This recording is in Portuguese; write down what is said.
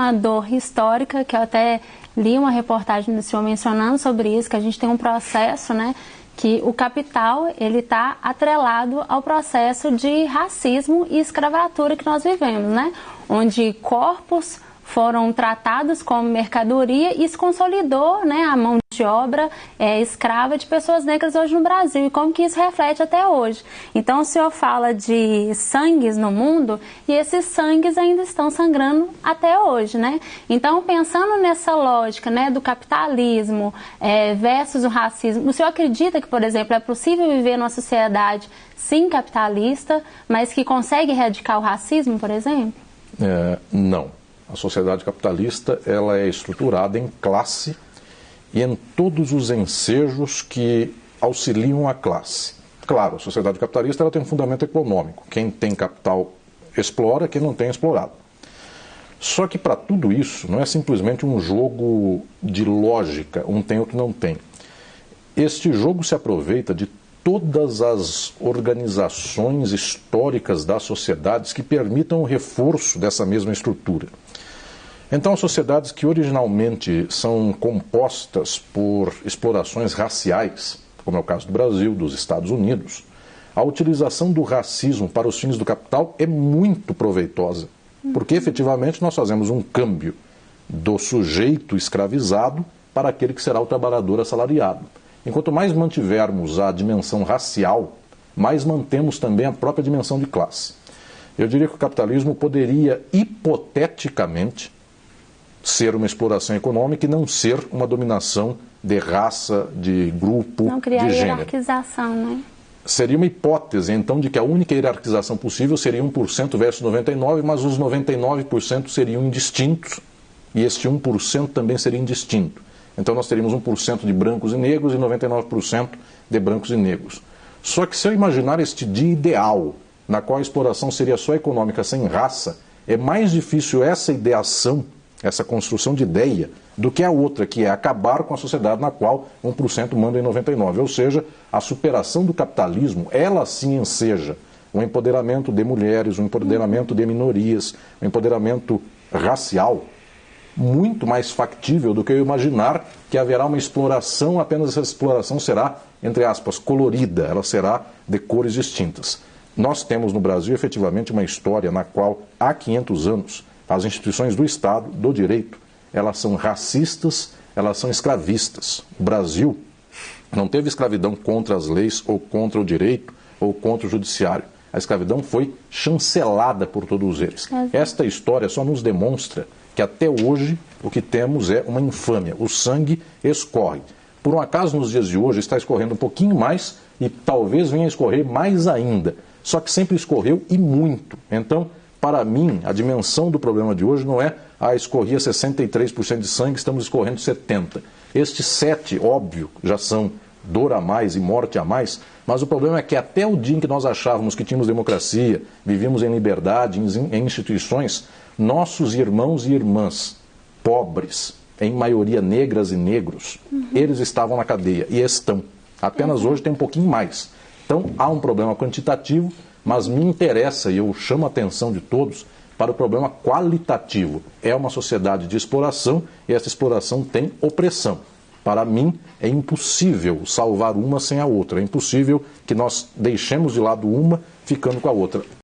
uma dor histórica, que eu até li uma reportagem do senhor mencionando sobre isso, que a gente tem um processo, né, que o capital, ele está atrelado ao processo de racismo e escravatura que nós vivemos, né, onde corpos foram tratados como mercadoria e se consolidou, né, a mão de obra escrava de pessoas negras hoje no Brasil, e como que isso reflete até hoje. Então o senhor fala de sangues no mundo, e esses sangues ainda estão sangrando até hoje, né? Então, pensando nessa lógica, né, do capitalismo versus o racismo, o senhor acredita que, por exemplo, é possível viver numa sociedade sim capitalista, mas que consegue erradicar o racismo, por exemplo? Não. A sociedade capitalista, ela é estruturada em classe e em todos os ensejos que auxiliam a classe. Claro, a sociedade capitalista, ela tem um fundamento econômico. Quem tem capital explora, quem não tem, explorado. Só que para tudo isso, não é simplesmente um jogo de lógica, um tem, outro não tem. Este jogo se aproveita de todas as organizações históricas das sociedades que permitam o reforço dessa mesma estrutura. Então, sociedades que originalmente são compostas por explorações raciais, como é o caso do Brasil, dos Estados Unidos, a utilização do racismo para os fins do capital é muito proveitosa, porque efetivamente nós fazemos um câmbio do sujeito escravizado para aquele que será o trabalhador assalariado. Enquanto mais mantivermos a dimensão racial, mais mantemos também a própria dimensão de classe. Eu diria que o capitalismo poderia, hipoteticamente, ser uma exploração econômica e não ser uma dominação de raça, de grupo, não criar de gênero. Hierarquização, né? Seria uma hipótese, então, de que a única hierarquização possível seria 1% versus 99%, mas os 99% seriam indistintos e este 1% também seria indistinto. Então nós teríamos 1% de brancos e negros e 99% de brancos e negros. Só que se eu imaginar este dia ideal, na qual a exploração seria só econômica sem raça, é mais difícil essa ideação, essa construção de ideia, do que a outra, que é acabar com a sociedade na qual 1% manda em 99%. Ou seja, a superação do capitalismo, ela sim enseja o empoderamento de mulheres, o empoderamento de minorias, o empoderamento racial, muito mais factível do que eu imaginar que haverá uma exploração, apenas essa exploração será, entre aspas, colorida, ela será de cores distintas. Nós temos no Brasil, efetivamente, uma história na qual, há 500 anos, as instituições do Estado, do direito, elas são racistas, elas são escravistas. O Brasil não teve escravidão contra as leis, ou contra o direito, ou contra o judiciário. A escravidão foi chancelada por todos eles. Esta história só nos demonstra que até hoje o que temos é uma infâmia. O sangue escorre. Por um acaso, nos dias de hoje, está escorrendo um pouquinho mais e talvez venha a escorrer mais ainda. Só que sempre escorreu e muito. Então, para mim, a dimensão do problema de hoje não é escorria 63% de sangue, estamos escorrendo 70%. Estes 7%, óbvio, já são dor a mais e morte a mais, mas o problema é que até o dia em que nós achávamos que tínhamos democracia, vivíamos em liberdade, em instituições, nossos irmãos e irmãs pobres, em maioria negras e negros, eles estavam na cadeia e estão. Apenas hoje tem um pouquinho mais. Então há um problema quantitativo, mas me interessa e eu chamo a atenção de todos para o problema qualitativo. É uma sociedade de exploração e essa exploração tem opressão. Para mim, é impossível salvar uma sem a outra. É impossível que nós deixemos de lado uma ficando com a outra.